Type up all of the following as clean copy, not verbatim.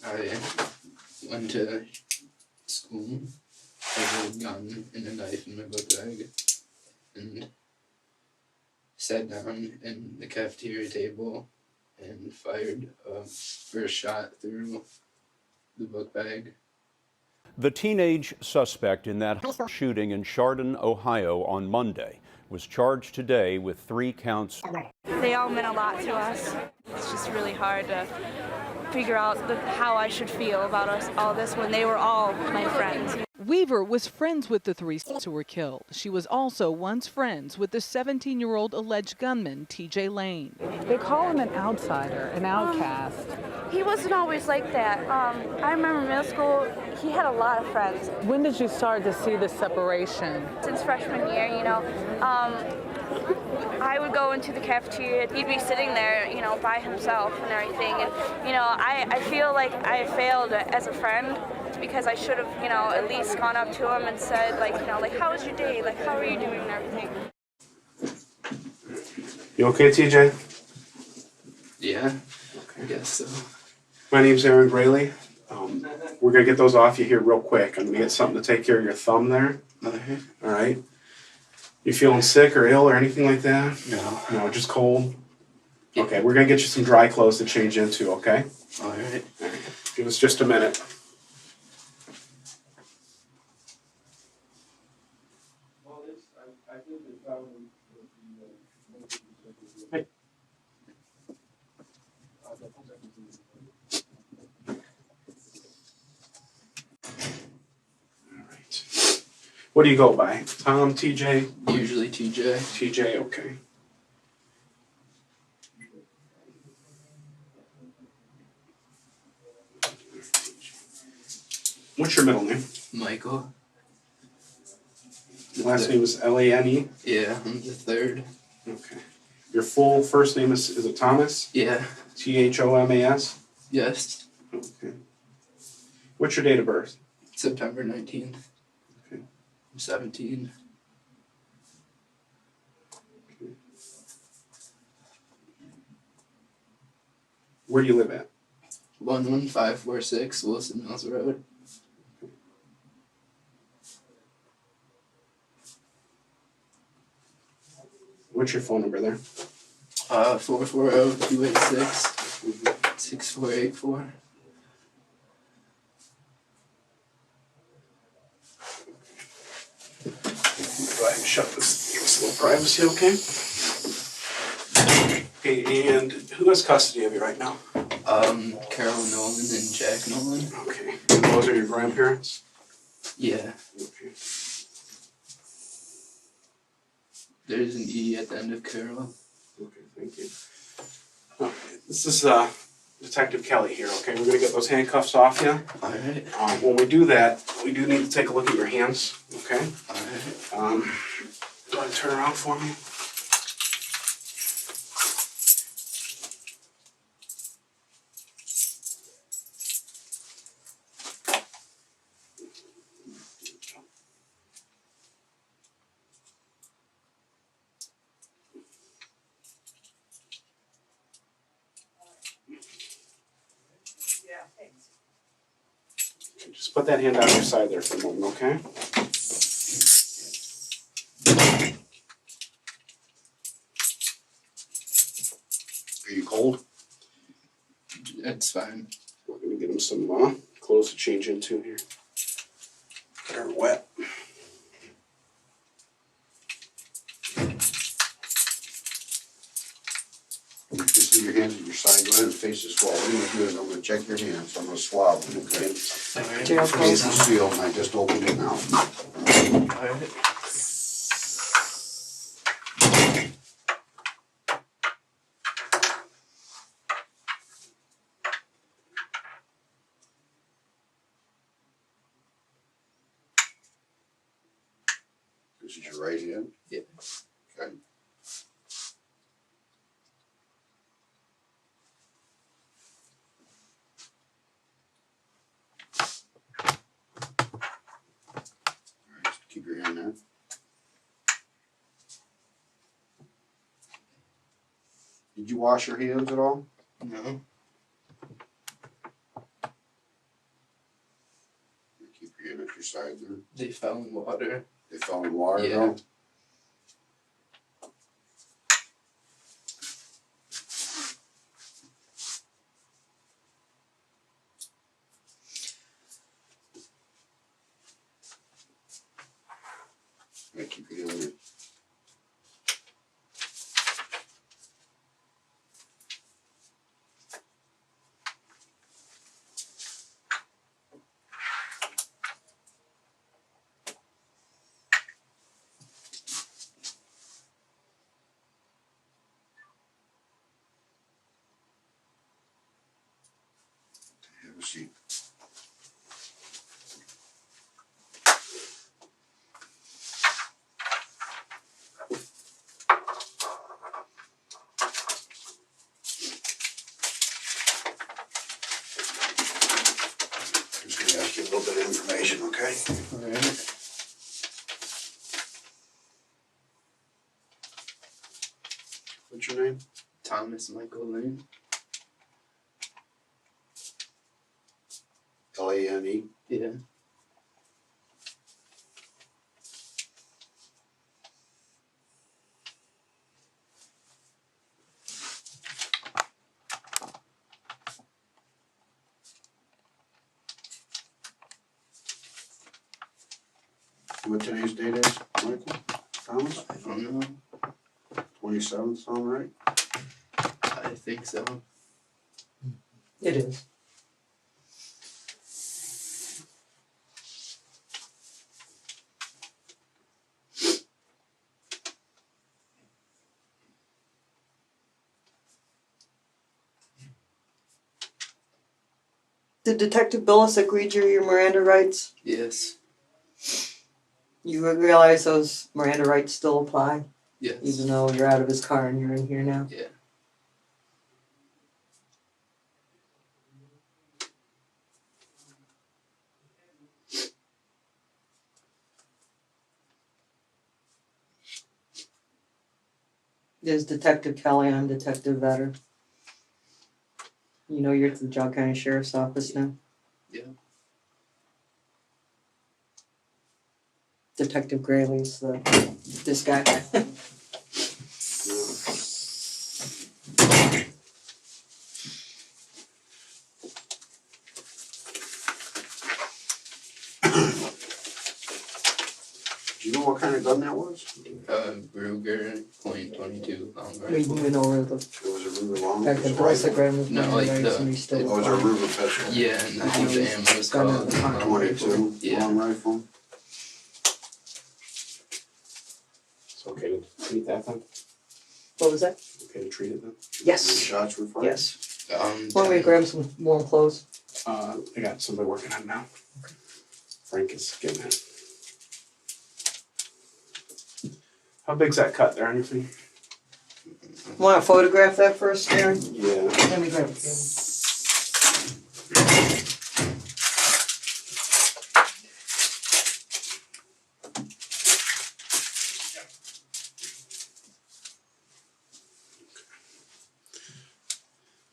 I went to school. I had a gun and a knife in my book bag and sat down in the cafeteria table and fired a first shot through the book bag. The teenage suspect in that shooting in Chardon, Ohio on Monday was charged today with 3 counts. They all meant a lot to us. It's just really hard to figure out how I should feel about all this when they were all my friends. Weaver was friends with the 3 who were killed. She was also once friends with the 17-year-old alleged gunman, TJ Lane. They call him an outsider, an outcast. He wasn't always like that. I remember middle school, he had a lot of friends. When did you start to see the separation? Since freshman year, I would go into the cafeteria. He'd be sitting there, by himself and everything. And, I feel like I failed as a friend because I should have, at least gone up to him and said, how was your day? How are you doing and everything? You okay, TJ? Yeah, I guess so. My name's Aaron Braley. We're going to get those off you here real quick. I'm going to get something to take care of your thumb there. Okay. All right? You feeling sick or ill or anything like that? No. No, just cold? Okay, we're going to get you some dry clothes to change into, okay? All right. Give us just a minute. Hey. What do you go by? Tom, TJ? Usually TJ. TJ, okay. What's your middle name? Michael. Last name is Lane? Yeah, I'm the third. Okay. Your full first name is it Thomas? Yeah. Thomas? Yes. Okay. What's your date of birth? September 19th. Okay. I'm 17. Okay. Where do you live at? 11546 Wilson Mills Road. What's your phone number there? 440-286-6484. Go ahead and shut this. Give us a little privacy, okay? Okay, and who has custody of you right now? Carol Nolan and Jack Nolan. Okay. And those are your grandparents? Yeah. Okay. There's an E at the end of Carol. Okay, thank you. Okay, this is Detective Kelly here, okay? We're going to get those handcuffs off you. All right. When we do that, we do need to take a look at your hands, okay? All right. Go ahead and turn around for me. Just put that hand on your side there for a moment, okay? Are you cold? That's fine. We're going to get him some clothes to change into here. They're wet. Just leave your hands at your side. Go ahead and face this wall. What I'm going to do is I'm going to check your hands. I'm going to swab them, okay? All right. Jail The case is sealed and I just opened it now. All right. This is your right hand? Yeah. Okay. Just keep your hand there. Did you wash your hands at all? No. side there? They fell in water. They fell in water Yeah. though? I keep it in there. Have a seat. I'm just gonna ask you a little bit of information, okay? Alright. What's your name? Thomas Michael Lane. L-A-N-E? Yeah. What today's date is, Michael? Thomas? I don't know. 27th, sound right? I think so. It is. Did Detective Billis agree to your Miranda rights? Yes. You realize those Miranda rights still apply, Yes. even though you're out of his car and you're in here now? Yeah. There's Detective Kelly, I'm Detective Vetter. You know you're at the Jog County Sheriff's Office now? Yeah. Detective Grayley's this guy. Do you know what kind of gun that was? Ruger .22 long We rifle. went over the It was a Ruger long? back it was and a forth rifle? grab with No, Miranda like rights the- and we still Oh, it was a apply. Ruger pistol? Yeah, and I think the ammo is Gun in called the pocket. 22 Yeah. long rifle? It's okay to treat that then? What was that? Okay to treat it then? How many Yes. shots were fired? Yes. um. Why don't we grab some warm clothes? I got somebody working on it now. Frank is getting it. How big's that cut there on your feet? Want to photograph that first, Darren? Yeah. Let me grab it.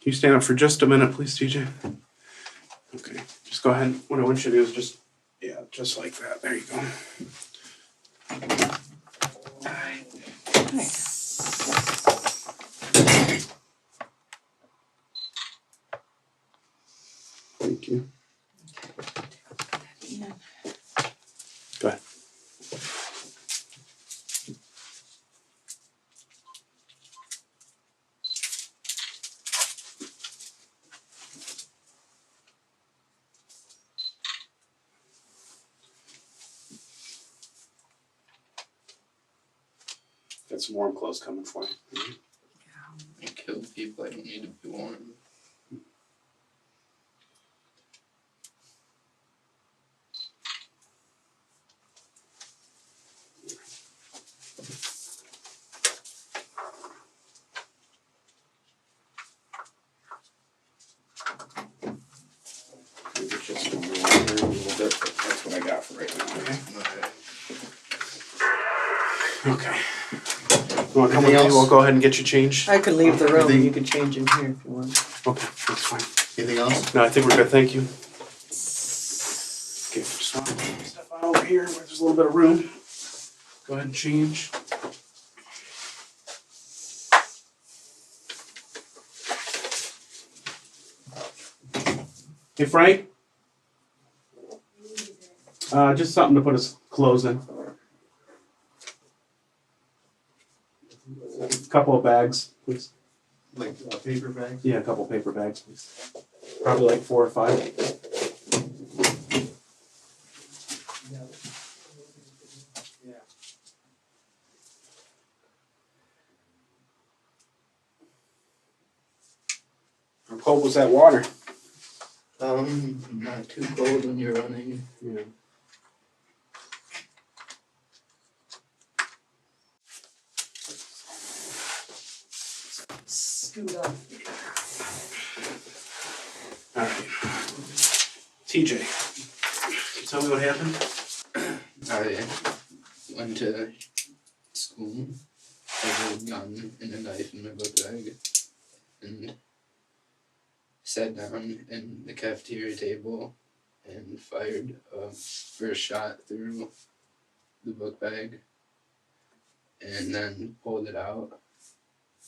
Can you stand up for just a minute, please, TJ? Okay. Just go ahead. What I want you to do is just, yeah, just like that. There you go. Thank you. Go ahead. Got some warm clothes coming for you. I kill people. I don't need to be warm. Maybe just some water a little bit, but that's what I got for right now. Okay. Okay. Okay. You want to come with me? Anything else? We'll go ahead and get you changed. I can leave the room and Anything- you can change in here if you want. Okay, that's fine. Anything else? No, I think we're good. Thank you. Okay, just step over here where there's a little bit of room. Go ahead and change. Hey, Frank? Just something to put his clothes in. A couple of bags, please. Like paper bags? Yeah, a couple paper bags, please. Probably like 4 or 5. How cold was that water? Not too cold when you're running. Yeah. Scoot up. All right. TJ, tell me what happened. I went to school, had a gun and a knife in my book bag, and sat down in the cafeteria table and fired a first shot through the book bag, and then pulled it out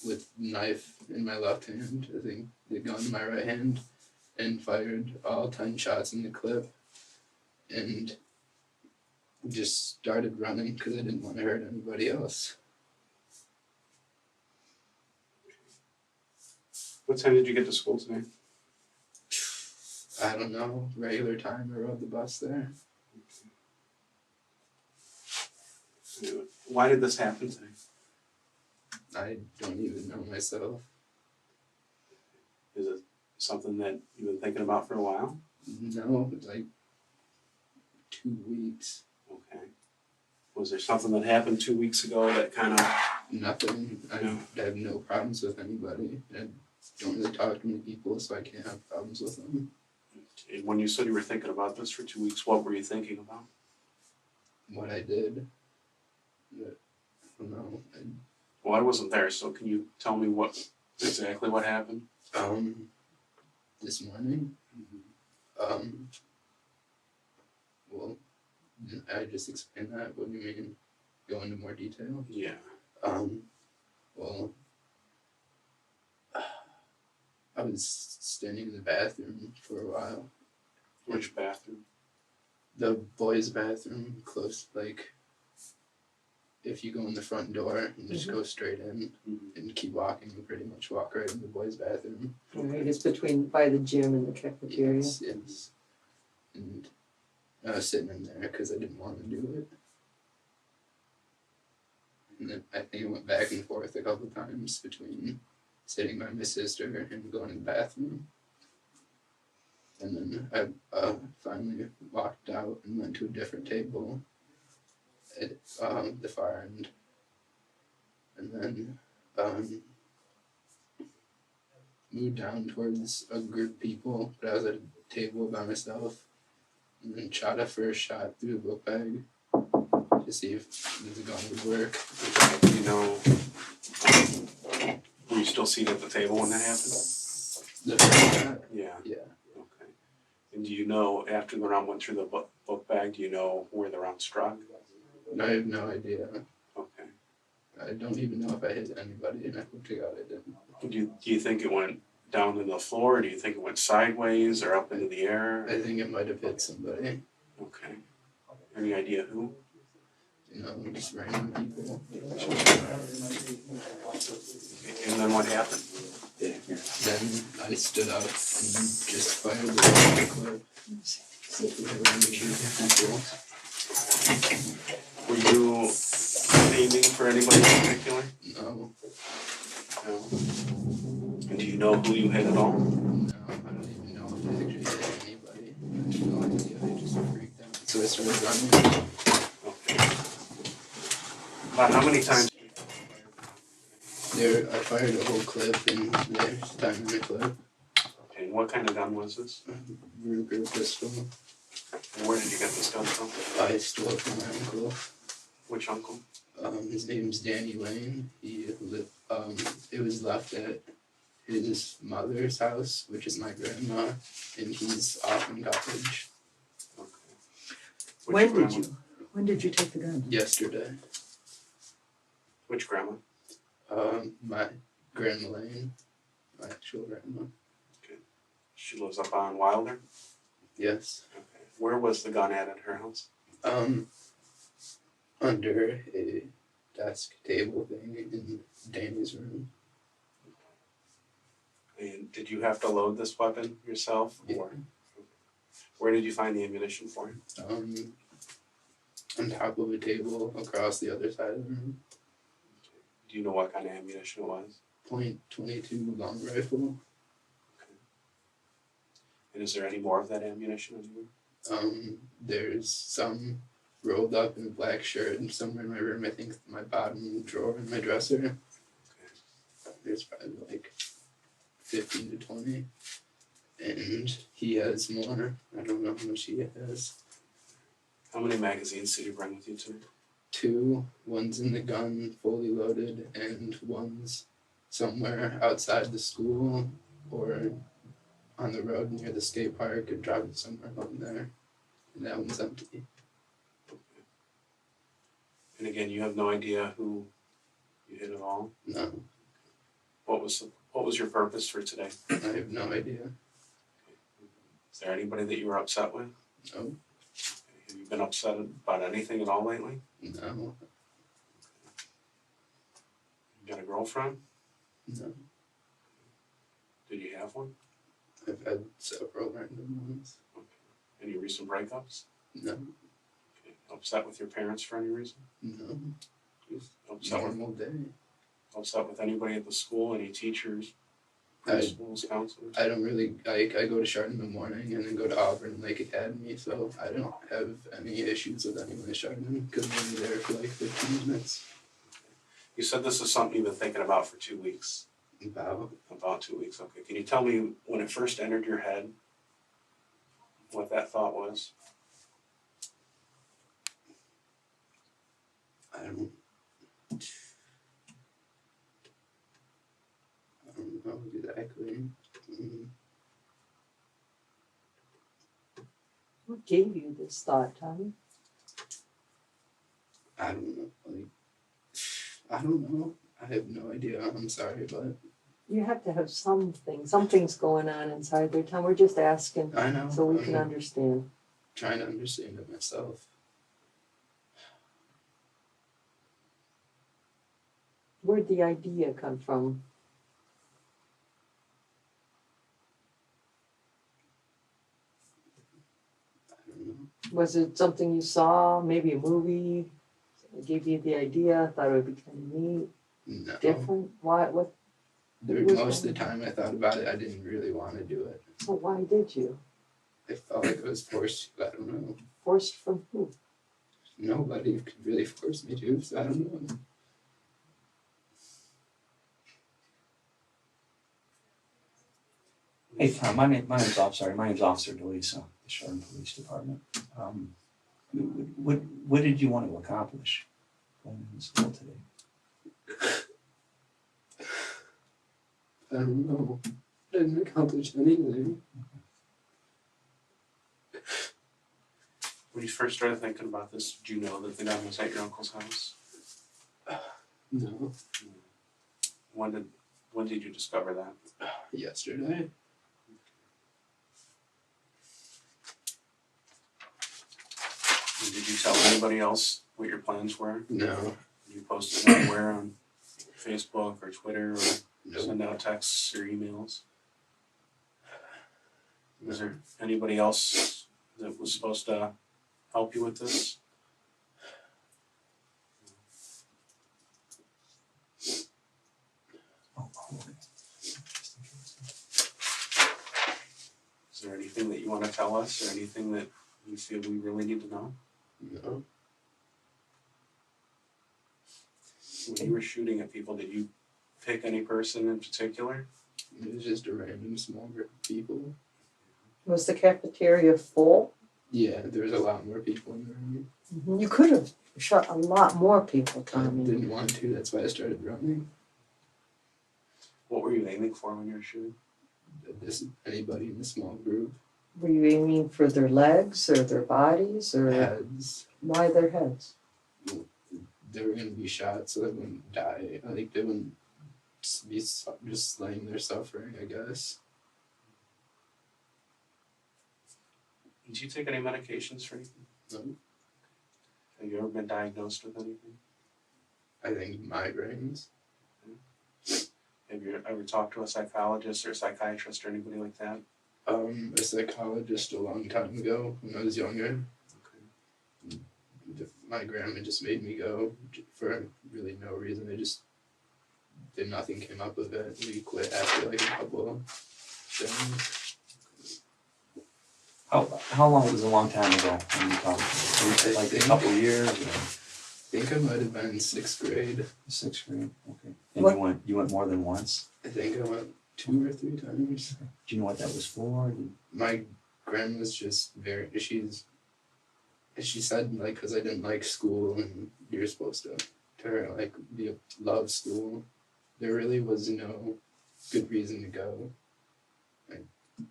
with the knife in my left hand, I think the gun in my right hand, and fired all 10 shots in the clip, and just started running because I didn't want to hurt anybody else. What time did you get to school today? I don't know, regular time, I rode the bus there. Why did this happen today? I don't even know myself. Is it something that you've been thinking about for a while? No, like 2 weeks. Okay. Was there something that happened 2 weeks ago that kind of... Nothing. I have no problems with anybody. I don't really talk to many people, so I can't have problems with them. When you said you were thinking about this for 2 weeks, what were you thinking about? What I did. But, I don't know. Well, I wasn't there, so can you tell me exactly what happened? This morning. Well, I just explained that. What do you mean? Go into more detail? Yeah. Well, I was standing in the bathroom for a while. Which bathroom? The boys' bathroom, close, like, if you go in the front door and just go straight in and keep walking, you pretty much walk right in the boys' bathroom. Right, it's by the gym and the cafeteria. Yes. And I was sitting in there because I didn't want to do it. And then I think I went back and forth a couple times between sitting by my sister and going to the bathroom. And then I finally walked out and went to a different table at the far end. And then moved down towards a group of people, but I was at a table by myself. And then shot a first shot through the book bag to see if the gun would work. Okay, you know, were you still seated at the table when that happened? The first shot? Yeah. Yeah. Okay. And do you know, after the round went through the book bag, do you know where the round struck? I have no idea. Okay. I don't even know if I hit anybody, and I hope to God I didn't. Do you think it went down to the floor, or do you think it went sideways or up into the air? I think it might have hit somebody. Okay. Any idea who? You know, just random people. And then what happened? Then I stood up and just fired the clip. Were you aiming for anybody in particular? No. No. And do you know who you hit at all? No, I don't even know if I actually hit anybody. I have no idea. I just freaked out. So I started running. Okay. About how many times? I fired a whole clip and there's time in the clip. Okay, and what kind of gun was this? Ruger pistol. And where did you get this gun from? I stole it from my uncle. Which uncle? His name's Danny Lane. It was left at his mother's house, which is my grandma, and he's off in college. Okay. When grandma? When did you take the gun? Yesterday. Which grandma? My grandma Lane, my actual grandma. She lives up on Wilder? Yes. Okay. Where was the gun at her house? Under a desk table thing in Danny's room. And did you have to load this weapon yourself? Yeah. Or where did you find the ammunition for it? On top of a table across the other side of the room. Do you know what kind of ammunition it was? .22 long rifle. And is there any more of that ammunition anywhere? There's some rolled up in a black shirt and somewhere in my room. I think my bottom drawer in my dresser. There's probably like 15 to 20. And he has more. I don't know how much he has. How many magazines did you bring with you today? 2. One's in the gun, fully loaded, and one's somewhere outside the school or on the road near the skate park and driving somewhere along there. And that one's empty. And again, you have no idea who you hit at all? No, What was your purpose for today? I have no idea. Is there anybody that you were upset with? No, Have you been upset about anything at all lately? no, You got a girlfriend? no. Did you have one? I've had several random ones. Any recent breakups? No, Okay. Upset with your parents for any reason? no. Just Upset with, normal day. upset with anybody at the school, any teachers, I principals, counselors? I don't really, I go to Chardon in the morning and then go to Auburn Lake Academy, so I don't have any issues with anyone at Chardon because I'm only there for like 15 minutes. You said this is something you've been thinking about for 2 weeks. About 2 weeks, okay. Can you tell me when it first entered your head, what that thought was? I don't know exactly. What gave you this thought, Tommy? I don't know. Like, I don't know. I have no idea. I'm sorry, but You have to have something's going on inside there, Tom. We're just asking I know. so we I'm can understand. trying to understand it myself. Where'd the idea come from? I don't know. Was it something you saw, maybe a movie, that gave you the idea, thought it would be kind of neat, No. different? Why, what, Most of the time I thought about it, I didn't really want to do it. so why did you? I felt like I was forced. I don't know. Forced from who? Nobody could really force me to, so I don't know. Hey Tom, my name's Officer DeLisa, the Chardon Police Department. What did you want to accomplish going in school today? I don't know. I didn't accomplish anything. When you first started thinking about this, did you know that the gun was at your uncle's house? No. When did you discover that? Yesterday. And did you tell anybody else what your plans were? No. Did you post it anywhere on Facebook or Twitter or Nope. send out texts or emails? Was there anybody else that was supposed to help you with this? Is there anything that you want to tell us or anything that you feel we really need to know? No. When you were shooting at people, did you pick any person in particular? It was just a random small group of people. Was the cafeteria full? Yeah, there was a lot more people in the room. You could have shot a lot more people, I Tommy. didn't want to, that's why I started running. What were you aiming for when you were shooting? Anybody in the small group. Were you aiming for their legs or their bodies or Heads. why their heads? They were gonna be shot so they wouldn't die. I think they wouldn't be just laying there suffering, I guess. Did you take any medications for anything? No, Have you ever been diagnosed with anything? I think migraines. Have you ever talked to a psychologist or a psychiatrist or anybody like that? A psychologist a long time ago when I was younger. My grandma just made me go for really no reason. Nothing came up of it. We quit after like a couple things. How long was a long time ago when you talked? Like a couple years? Or? I think I might have been in 6th grade. 6th grade, okay. And What? you went more than once? I think I went 2 or 3 times. Do you know what that was for? My grandma's just she said like because I didn't like school and you're supposed to her like love school. There really was no good reason to go. Like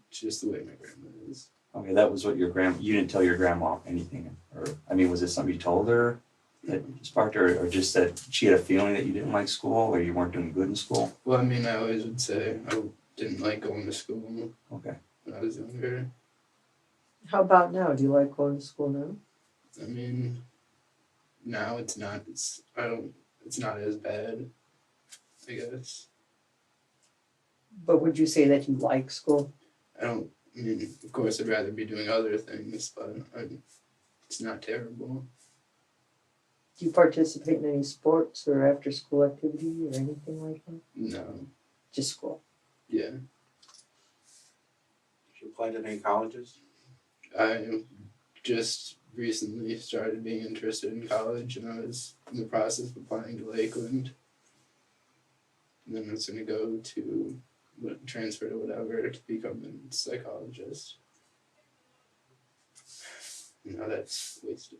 it's just the way my grandma is. Okay, that was what you didn't tell your grandma anything, or I mean, was it something you told her that sparked her, or just that she had a feeling that you didn't like school or you weren't doing good in school? Well, I mean, I always would say I didn't like going to school Okay. when I was younger. How about now? Do you like going to school now? I mean, now it's not. It's not as bad, I guess. But would you say that you like school? I mean, of course, I'd rather be doing other things, but it's not terrible. Do you participate in any sports or after school activity or anything like that? No. Just school. Yeah. Did you apply to any colleges? I just recently started being interested in college, and I was in the process of applying to Lakeland. And then I was going to go to transfer to whatever to become a psychologist. Now that's wasted.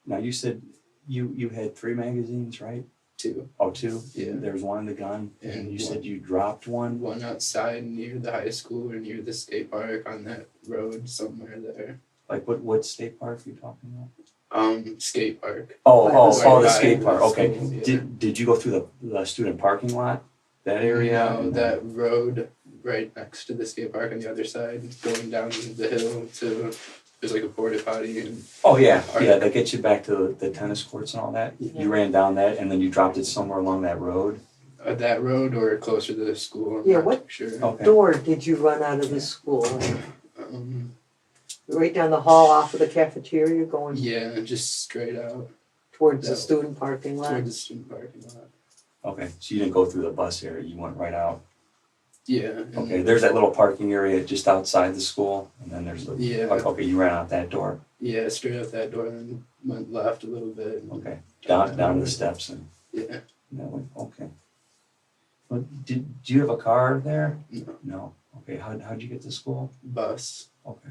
Now you said you had 3 magazines, right? 2. Oh, 2? Yeah. There was one in the gun, and you one. said you dropped one? One outside near the high school or near the skate park on that road somewhere there. Like what state park are you talking about? Skate park. The skate park, School, okay. yeah. Did you go through the student parking lot? That area? No, that road right next to the skate park on the other side, going down the hill to, there's like a porta potty and. Oh, yeah, that gets you back to the tennis courts and all that? Yeah. You ran down that and then you dropped it somewhere along that road? That road or closer to the school, I'm Yeah, not what- too sure. Okay. Door did you run out of the school? Right down the hall off of the cafeteria going Yeah, just straight out towards the No. student parking lot? toward the student parking lot. Okay, so you didn't go through the bus area, you went right out? Yeah. and- Okay, there's that little parking area just outside the school, and then there's the, Yeah. okay, you ran out that door, Yeah, straight out that door and then went left a little bit. and- okay, down the steps and Yeah. that way, okay. Well, do you have a car there? No. No, okay, how'd you get to school? Bus. Okay.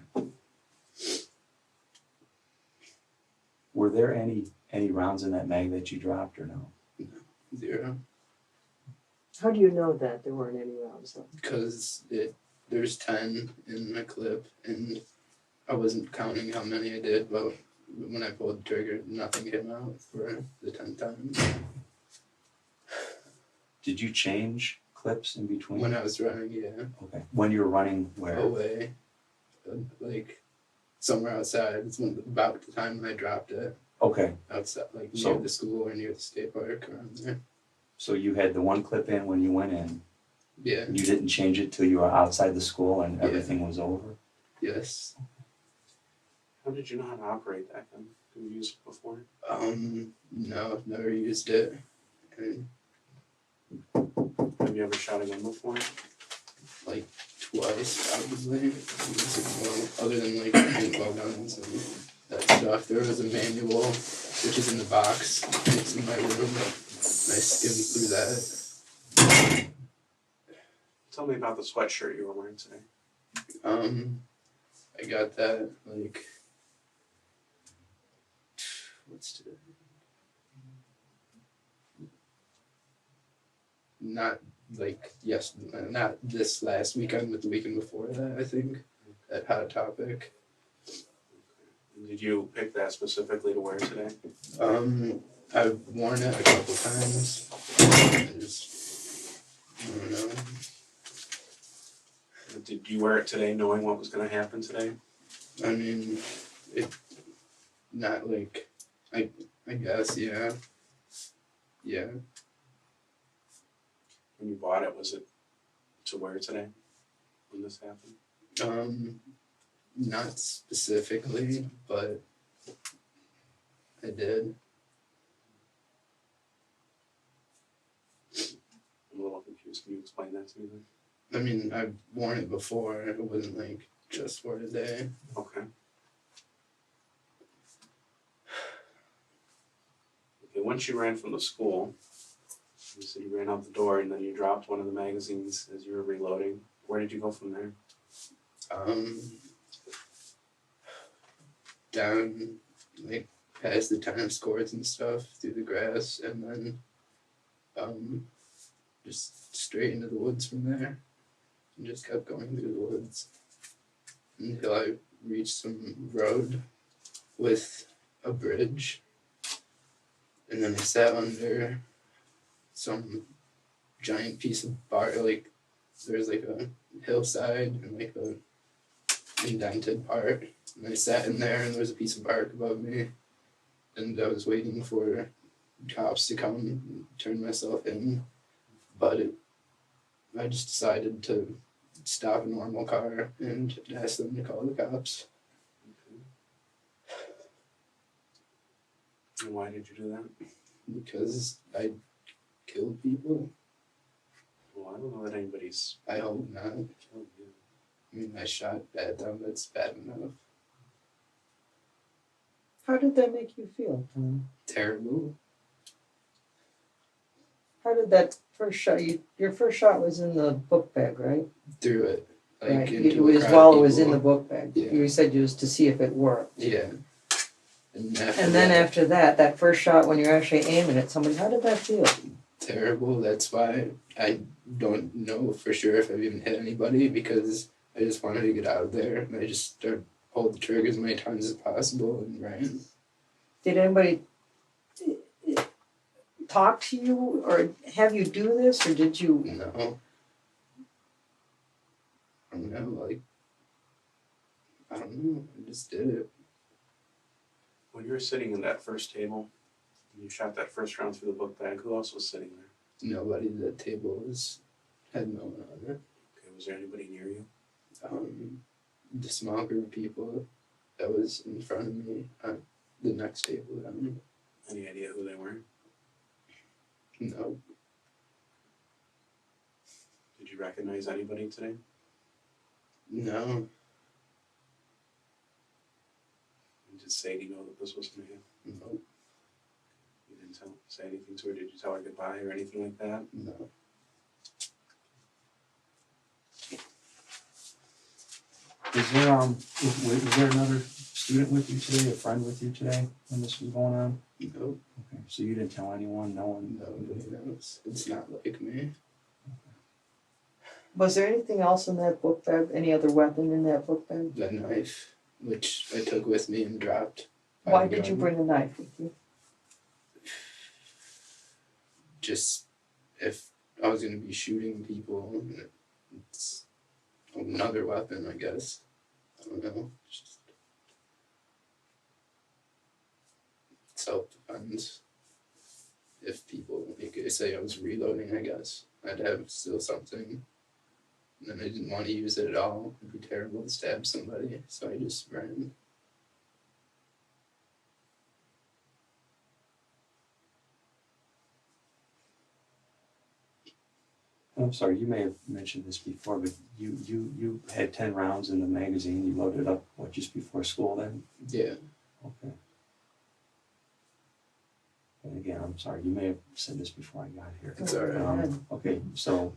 Were there any rounds in that mag that you dropped or no? 0. How do you know that there weren't any rounds though? Because there's 10 in a clip, and I wasn't counting how many I did, but when I pulled the trigger, nothing came out for the 10th time. Did you change clips in between? When I was running, yeah, Okay, when you were running where? away, like somewhere outside. It's about the time when I dropped it, Okay, outside, like near So- the school or near the skate park around there. so you had the one clip in when you went in, Yeah, you didn't change it till you were outside the school and Yeah. everything was over? yes. How did you know how to operate that gun? Have you used it before? No, I've never used it. And Have you ever shot a gun before? like twice probably. Other than like paintball guns and that stuff. There was a manual which is in the box. It's in my room. And I skimmed through that. Tell me about the sweatshirt you were wearing today. I got that like what's today? Not like, yes, not this last weekend, but the weekend before that, I think, at Hot Topic. Did you pick that specifically to wear today? I've worn it a couple times. I don't know. Did you wear it today knowing what was going to happen today? I mean, it, not like, I guess, yeah. Yeah. When you bought it, was it to wear today when this happened? Not specifically, but I did. I'm a little confused. Can you explain that to me then? I mean, I've worn it before. It wasn't like just for today. Okay. Okay, once you ran from the school, you said you ran out the door and then you dropped one of the magazines as you were reloading. Where did you go from there? Down, like, past the tennis courts and stuff, through the grass, and then, just straight into the woods from there. And just kept going through the woods until I reached some road with a bridge. And then I sat under some giant piece of bark, like, there's like a hillside and like a indented part. And I sat in there and there was a piece of bark above me. And I was waiting for cops to come and turn myself in. But I just decided to stop a normal car and ask them to call the cops. And why did you do that? Because I killed people. Well, I don't know that anybody's I hope not. killed you. I mean, I shot at them, that's bad enough. How did that make you feel, Tom? Terrible. How did that first shot, your first shot was in the book bag, right? Threw it. Like, Right, into it a was crowd while of it was in people. the book bag. Yeah. You said you was to see if it worked. Yeah. And And then after that, that first shot when you're actually aiming at somebody, how did that feel? terrible. That's why I don't know for sure if I've even hit anybody, because I just wanted to get out of there and I just started pulled the trigger as many times as possible and ran. Did anybody talk to you or have you do this, or did you? No. I don't know, like, I don't know, I just did it. When you were sitting in that first table, and you shot that first round through the book bag, who else was sitting there? Nobody at the table had no one on it. Okay, was there anybody near you? The small group of people that was in front of me at the next table down. Any idea who they were? No. Did you recognize anybody today? No. Did Sadie know that this was going to happen? No. You didn't say anything to her? Did you tell her goodbye or anything like that? No. Was there another student with you today, a friend with you today when this was going on? No. Okay, so you didn't tell anyone, no one? No, nobody knows. It's not like me. Was there anything else in that book bag? Any other weapon in that book bag? The knife, which I took with me and dropped. by Why the did you gun. bring a knife with you? Just if I was going to be shooting people, it's another weapon, I guess. I don't know. Just self-defense. If people, like I say, I was reloading, I guess I'd have still something. And then I didn't want to use it at all. It'd be terrible to stab somebody, so I just ran. I'm sorry, you may have mentioned this before, but you had 10 rounds in the magazine, you loaded up, what, just before school then? Yeah. Okay. And again, I'm sorry, you may have said this before I got here. It's all right. Okay, so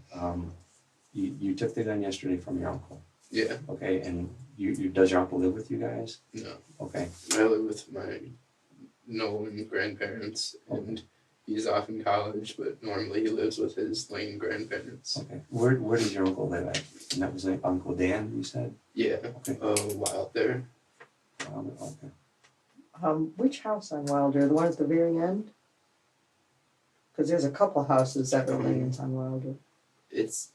you took the gun yesterday from your uncle, Yeah. okay, and does your uncle live with you guys? No. Okay, I live with my Nolan grandparents, and he's off in college, but normally he lives with his Lane grandparents. Okay. Where does your uncle live at? And that was like Uncle Dan, you said? Yeah, Okay. Wilder. Okay. Which house on Wilder? The one at the very end? Because there's a couple houses that are lanes on Wilder.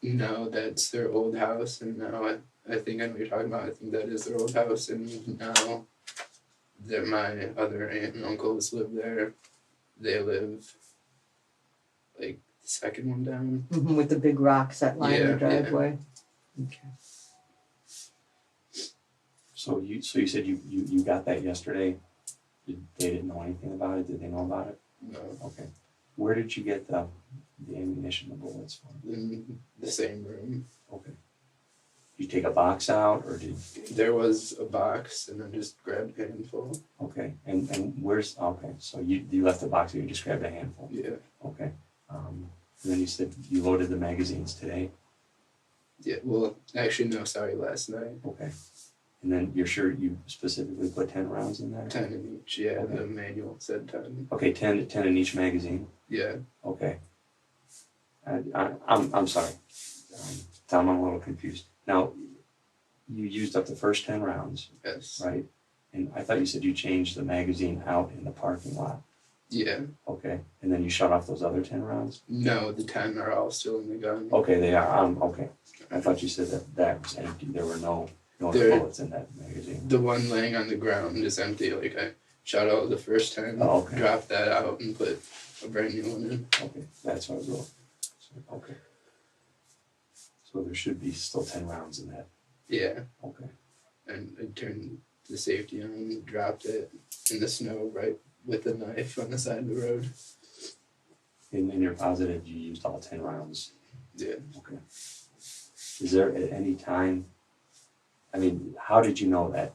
No, that's their old house, and now I think I know what you're talking about. I think that is their old house, and now that my other aunt and uncles live there, they live like the second one down. With the big rocks that line the Yeah, yeah. driveway. Okay. So you said you got that yesterday? They didn't know anything about it? Did they know about it? No, Okay. Where did you get the ammunition, the bullets from? in the same room. Okay. Did you take a box out or did? There was a box, and I just grabbed a handful. Okay. And where's, okay, so you left the box or you just grabbed a handful? Yeah, Okay. And then you said you loaded the magazines today? yeah. Well, actually, no. Sorry, last night. Okay. And then you're sure you specifically put 10 rounds in there? 10 in each. Yeah, Okay. the manual said 10. Okay, 10 in each magazine? Yeah. Okay. I'm sorry. Tom, I'm a little confused. Now, you used up the first 10 rounds, Yes. right? And I thought you said you changed the magazine out in the parking lot. Yeah. Okay. And then you shut off those other 10 rounds? No, the 10 are all still in the gun. Okay, they are. Okay. I thought you said that was empty. There were no There- bullets in that magazine. The one laying on the ground is empty. Like I shot out the first 10, Oh, okay. dropped that out, and put a brand new one in. Okay, that's what I wrote. Okay. So there should be still 10 rounds in that. Yeah. Okay. And I turned the safety on, dropped it in the snow right with the knife on the side of the road. And you're positive you used all 10 rounds? Yeah. Okay. Is there at any time, I mean, how did you know that?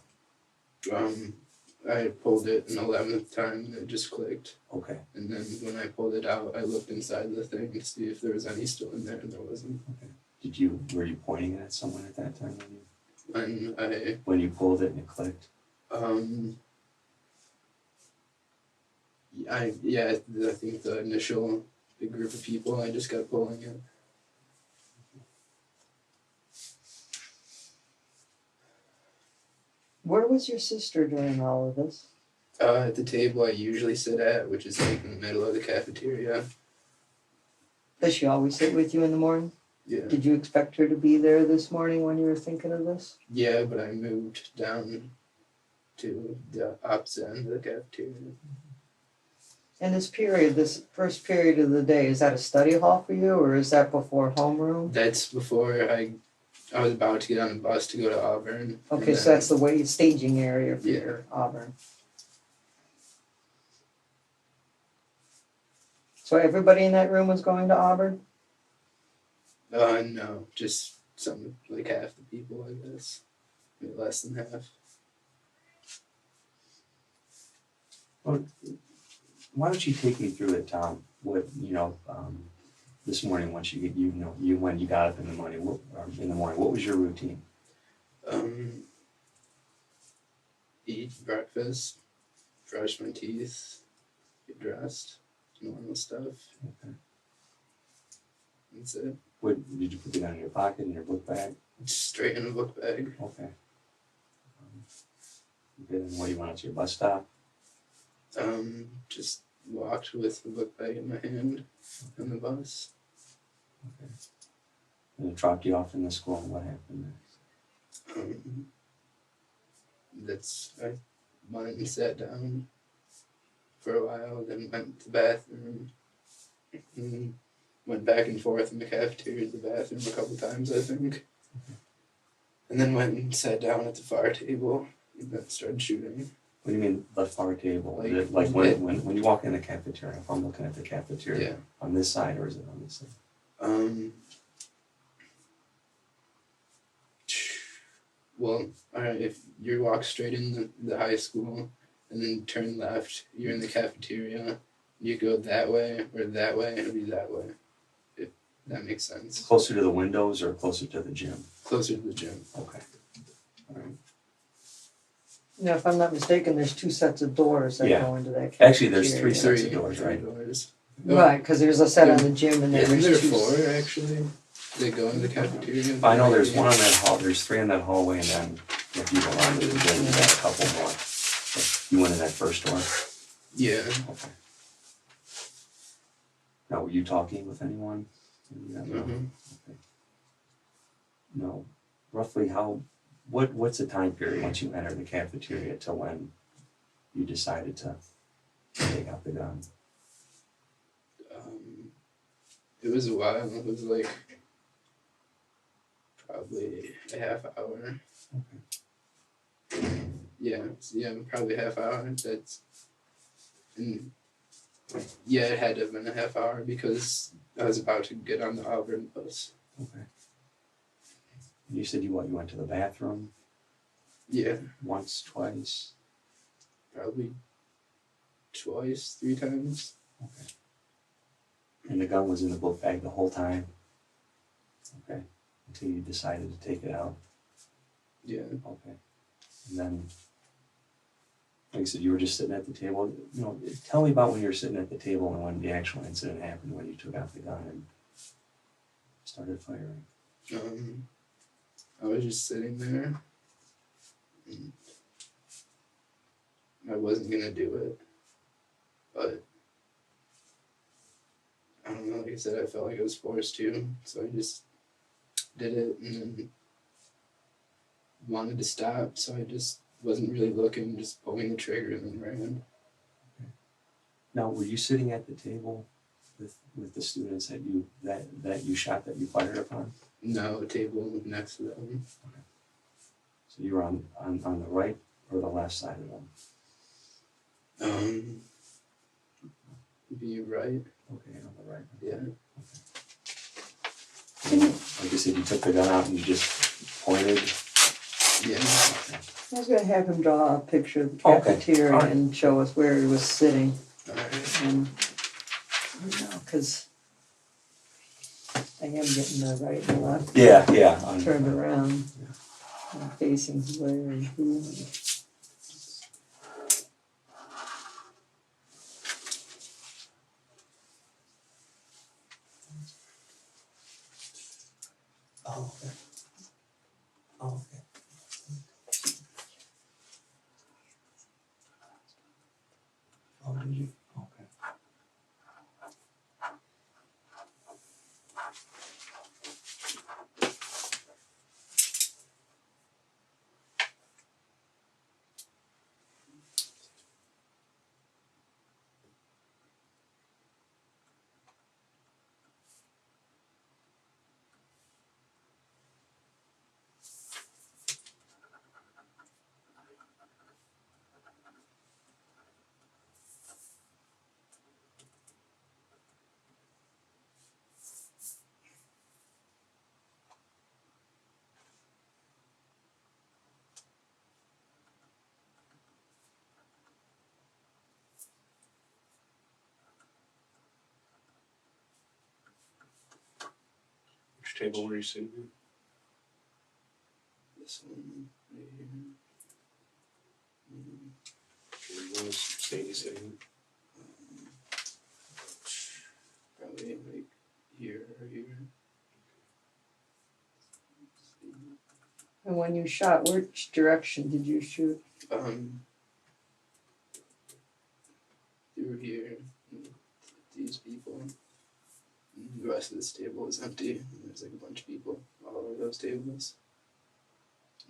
I pulled it an 11th time and it just clicked. Okay. And then when I pulled it out, I looked inside the thing to see if there was any still in there, and there wasn't. Okay. Were you pointing it at someone at that time When you pulled it and it clicked? I think the initial big group of people, I just kept pulling it. Where was your sister during all of this? At the table I usually sit at, which is like in the middle of the cafeteria. Does she always sit with you in the morning? Yeah. Did you expect her to be there this morning when you were thinking of this? Yeah, but I moved down to the opposite end of the cafeteria. And this first period of the day, is that a study hall for you, or is that before homeroom? That's before I was about to get on a bus to go to Auburn. Okay, so that's the staging area for Yeah. your Auburn. So everybody in that room was going to Auburn? No, just some, like half the people, I guess. Maybe less than half. Well, why don't you take me through it, Tom? What, this morning once when you got up in the morning, what was your routine? Eat breakfast, brush my teeth, get dressed, normal stuff. Okay. That's it. What did you put it in your pocket, in your book bag? Just straight in a book bag. Okay. Okay, then what do you want to your bus stop? Just walked with the book bag in my hand on the bus. Okay. And it dropped you off in the school, and what happened next? I went and sat down for a while, then went to the bathroom, and went back and forth in the cafeteria to the bathroom a couple times, I think. And then went and sat down at the far table, and then started shooting. What do you mean the far table? Like, Is it like when you walk in the cafeteria, if I'm looking at the cafeteria, Yeah. on this side or is it on this side? Well, alright, if you walk straight in the high school and then turn left, you're in the cafeteria. You go that way or that way, and it'll be that way. If that makes sense. Closer to the windows or closer to the gym? Closer to the gym. Okay. All right. Now, if I'm not mistaken, there's two sets of doors that Yeah. go into that cafeteria. Actually, there's three sets of doors, Three right? doors. Right, because there's a set on the gym and then Isn't there's there two. 4 actually? They go in the cafeteria. I know there's one in that hall, there's 3 in that hallway, and then if you go on to the gym, you got a couple more. You went in that first door? Yeah. Okay. Now, were you talking with anyone? In that room? Okay. No, roughly what's the time period once you enter the cafeteria to when you decided to take out the gun? It was a while. It was like probably a half hour. Yeah, probably a half hour. Yeah, it had to have been a half hour because I was about to get on the Auburn bus. Okay. You said you went to the bathroom? Yeah, Once, twice? probably twice, 3 times. Okay. And the gun was in the book bag the whole time? Okay. Until you decided to take it out? Yeah. Okay. And then, like I said, you were just sitting at the table. You know, tell me about when you were sitting at the table and when the actual incident happened, when you took out the gun and started firing. I was just sitting there. And I wasn't gonna do it, but I don't know. Like I said, I felt like I was forced to, so I just did it, and then wanted to stop, so I just wasn't really looking, just pulling the trigger and then ran. Okay. Now, were you sitting at the table with the students that you shot, that you fired upon? No, a table next to them. Okay. So you were on the right or the left side of them? Be right. Okay, on the right. Yeah. Okay. And like I said, you took the gun out and you just pointed. Yeah. Okay. I was gonna have him draw a picture of the Okay. cafeteria Alright. and show us where he was sitting. Alright. And, you know, because I am getting the right and left Yeah. turned around, and facing where and who. Oh, okay. Oh, okay. Oh, did you? Okay. Which table were you sitting at? This one right here. Where you want to stay sitting? Probably like here or here. And when you shot, which direction did you shoot? Through here. These people. And the rest of this table is empty. And there's like a bunch of people all over those tables.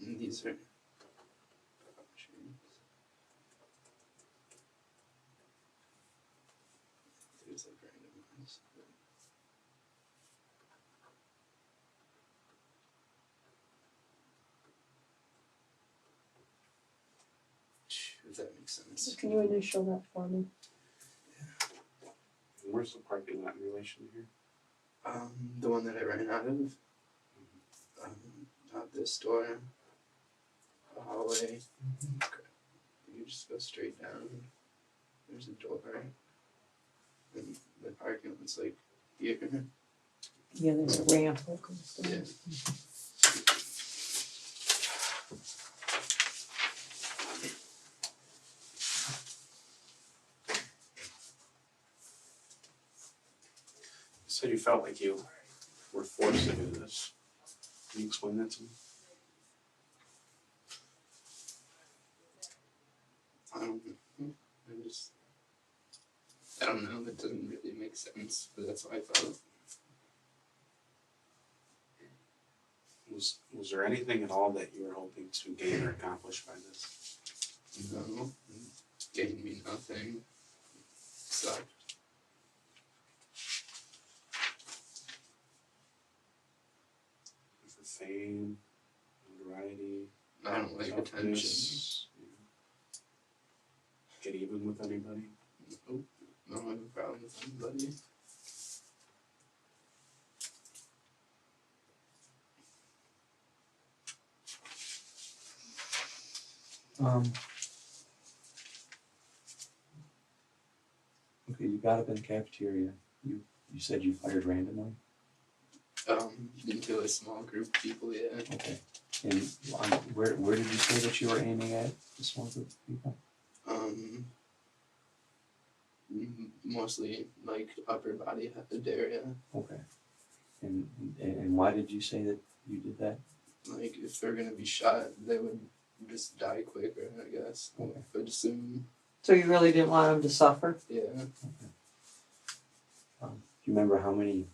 And these are. There's like random ones. If that makes sense. Can you initial that for me? Where's the parking lot in relation to here? The one that I ran out of. Out this door. The hallway. Okay. You just go straight down. There's a door. And the parking lot's like here. Yeah, there's a ramp that goes down. Yeah. said you felt like you were forced to do this. Can you explain that to me? I don't know. I don't know. That doesn't really make sense, but that's what I felt. Was there anything at all that you were hoping to gain or accomplish by this? No, it gained me nothing. Sucked. For fame, notoriety, I don't like attention. toughness, get even with anybody? Nope. I don't have a problem with anybody. Okay, you got up in the cafeteria. You said you fired randomly? Into a small group of people, yeah. Okay. And where did you say that you were aiming at, the small group of people? Mostly like upper body area. Okay. And why did you say that you did that? Like if they're gonna be shot, they would just die quicker, I guess. Okay. I would assume. So you really didn't want them to suffer? Yeah. Okay. Do you remember how many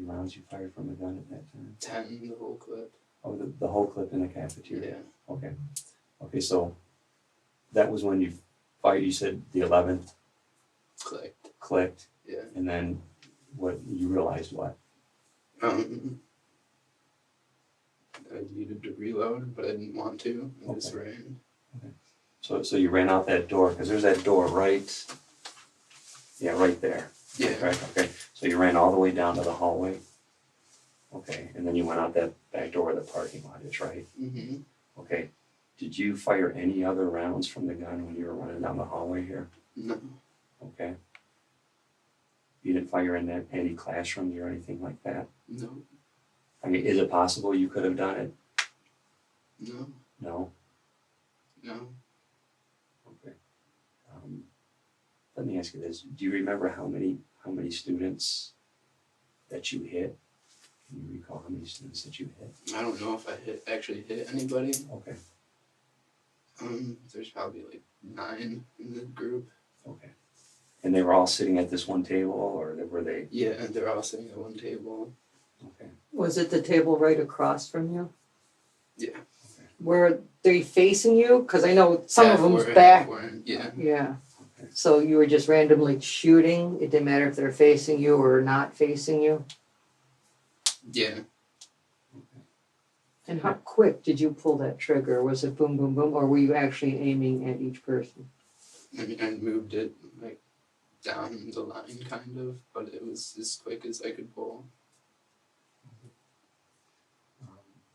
rounds you fired from a gun at that time? 10, the whole clip. Oh, the whole clip in the cafeteria? Yeah. Okay. Okay, so that was when you fired, you said the 11th clicked, Yeah. and then what, you realized what? I needed to reload, but I didn't want to. I just Okay. ran. So you ran out that door, because there's that door right there. Yeah. Right, okay. So you ran all the way down to the hallway? Okay, and then you went out that back door where the parking lot is, right? Mm-hmm. Okay. Did you fire any other rounds from the gun when you were running down the hallway here? No. Okay. You didn't fire in any classrooms or anything like that? No. I mean, is it possible you could have done it? No. No? No. Okay. Let me ask you this. Do you remember how many students that you hit? Can you recall how many students that you hit? I don't know if I actually hit anybody. Okay. There's probably like 9 in the group. Okay. And they were all sitting at this one table, or were they? Yeah, and they're all sitting at one table. Okay. Was it the table right across from you? Yeah. Were they facing you? Because I know some of them's We're- back. Yeah. Yeah. Okay. So you were just randomly shooting? It didn't matter if they're facing you or not facing you? Yeah. And how quick did you pull that trigger? Was it boom, boom, boom, or were you actually aiming at each person? I mean, I moved it like down the line, kind of, but it was as quick as I could pull.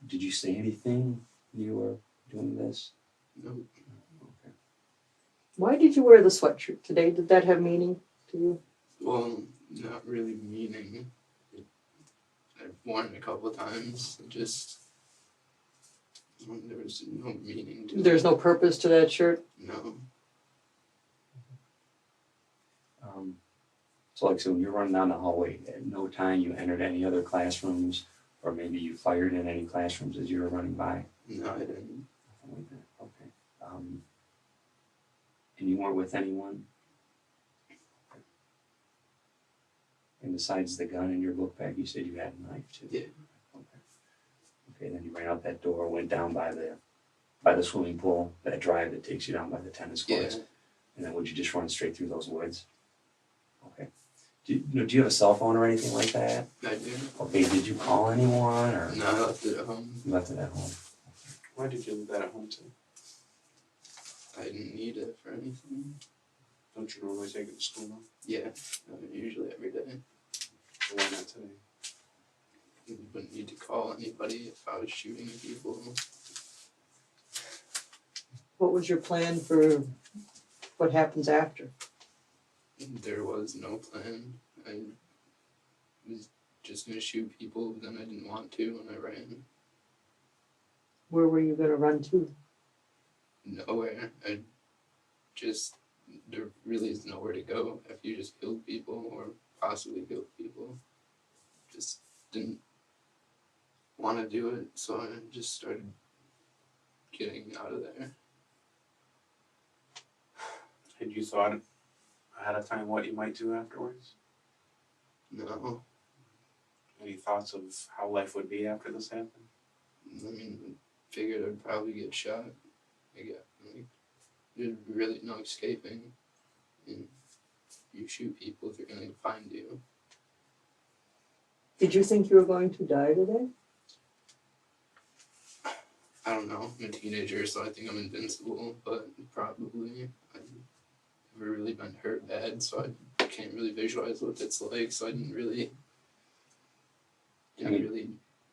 Did you say anything when you were doing this? Nope. Okay. Why did you wear the sweatshirt today? Did that have meaning to you? Well, not really meaning. I've worn it a couple of times. It just there was no meaning to There's it. no purpose to that shirt? No. So like, so when you're running down the hallway, at no time you entered any other classrooms, or maybe you fired in any classrooms as you were running by? No, I didn't. Nothing like that, okay. And you weren't with anyone? Okay. And besides the gun in your book bag, you said you had a knife too? Yeah. Okay. Okay, then you ran out that door, went down by the swimming pool, that drive that takes you down by the tennis courts. Yeah. And then would you just run straight through those woods? Okay. Do you have a cell phone or anything like that? I do. Okay, did you call anyone, or? No, I left it at home. You left it at home? Why did you leave that at home too? I didn't need it for anything. Don't you normally take it to school now? Yeah, usually every day. So why not today? You wouldn't need to call anybody if I was shooting at people. What was your plan for what happens after? There was no plan. I was just gonna shoot people, but then I didn't want to and I ran. Where were you going to run to? Nowhere. There really is nowhere to go after you just killed people or possibly killed people. just didn't want to do it, so I just started getting out of there. Had you thought ahead of time what you might do afterwards? No, Any thoughts of how life would be after this happened? I mean, I figured I'd probably get shot. Like, there's really no escaping. And you shoot people, they're gonna find you. Did you think you were going to die today? I don't know. I'm a teenager, so I think I'm invincible, but probably I've never really been hurt bad, so I can't really visualize what it's like. So I didn't really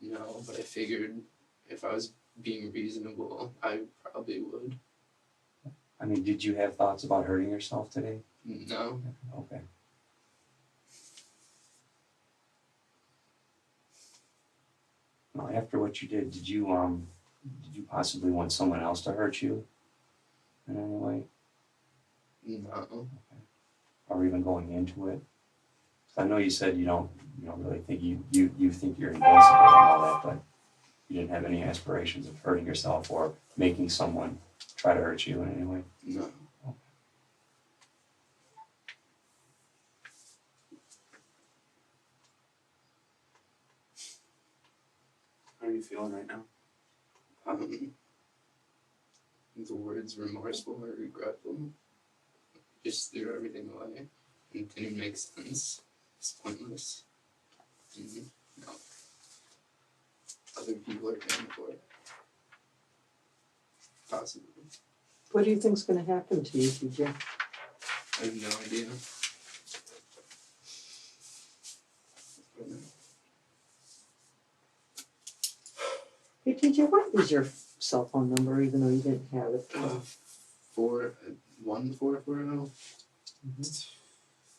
know, but I figured if I was being reasonable, I probably would. I mean, did you have thoughts about hurting yourself today? No. Okay. Now, after what you did you possibly want someone else to hurt you in any way? No. Okay. Or even going into it? 'Cause I know you said you don't really think you think you're invincible and all that, but you didn't have any aspirations of hurting yourself or making someone try to hurt you in any way? No. How are you feeling right now? The words remorseful or regretful just threw everything away. It didn't make sense. It's pointless. And, no. Other people are paying for it. Possibly. What do you think's going to happen to you, TJ? I have no idea. Hey, TJ, what is your cell phone number, even though you didn't have it? 1440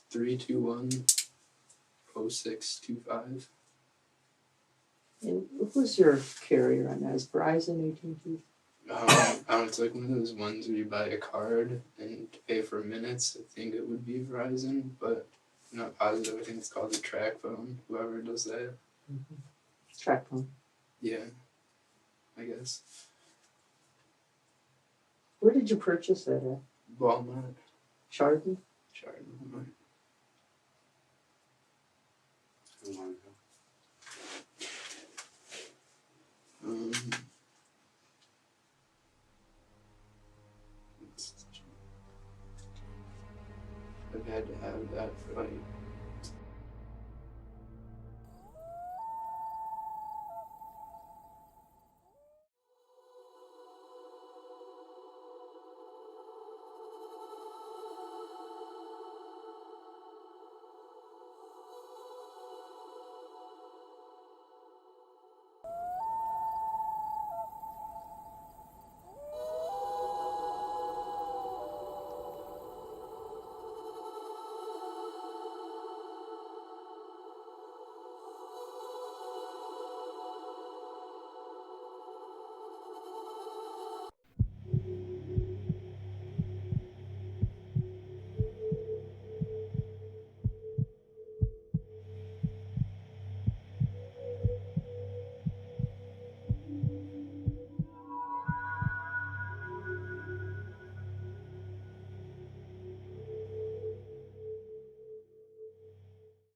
321 0625. And who's your carrier on that? Is Verizon, AT&T? It's like one of those ones where you buy a card and to pay for minutes. I think it would be Verizon, but I'm not positive. I think it's called the track phone. Whoever does that. Mm-hmm. Track phone. Yeah, I guess. Where did you purchase that at? Walmart. Chardon? Chardon. Right. How long ago? I've had to have that for like